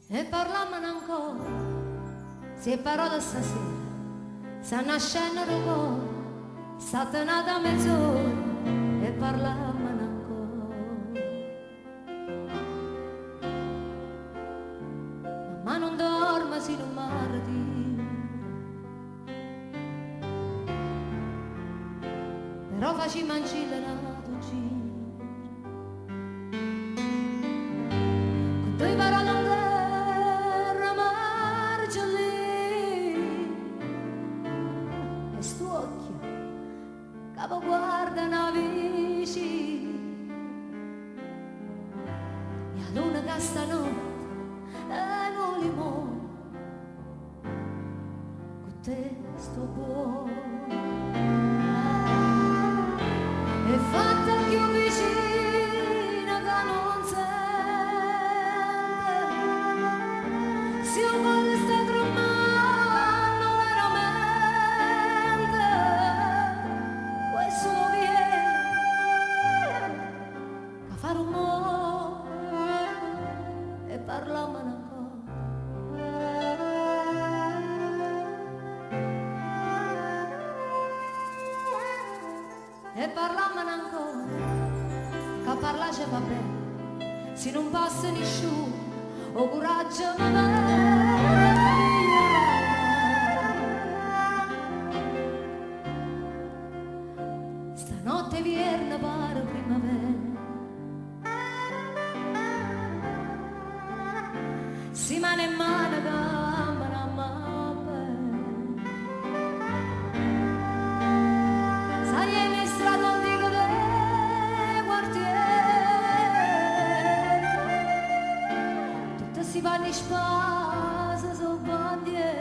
E parlammo ancora, si è parola stasera, sta nascendo il cuore, sta tenata a mezz'ora e parlammo ancora. Ma non dorma se non martì, però facciamo ancillerato giro. Con tue parole in terra marcia lì, e sto occhio capo guarda una vicina, e a luna che stanotte e non li muore, con te sto buono. E fatta più vicina che non sente, se io voglio sta tremando veramente, questo viene a fare rumore e parliamo ancora. E parlammo ancora, che parlare va bene, se non passa nessuno, o coraggio mi veglia. Stanotte viene pare primavera, si mano in mano cammina a me. Si vanno in spasa su bandiere,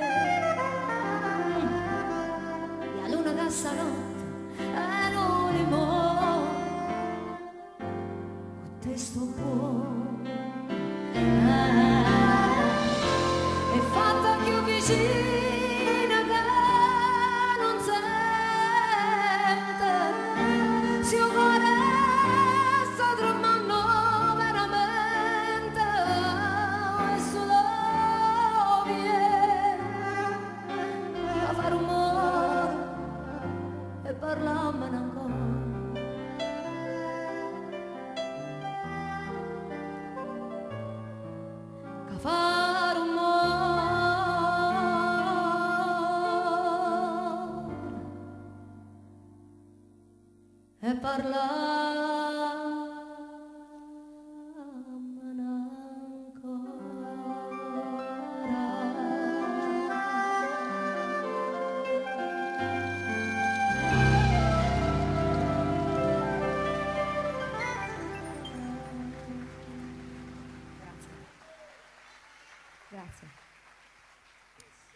e a luna che stanotte e non li muore, con te sto buono. E fatta più vicina che non sente, se io cuore sta tremando veramente, e solo viene a fare rumore e parlammo ancora. Che fa rumore e parlammo ancora. Grazie. Grazie.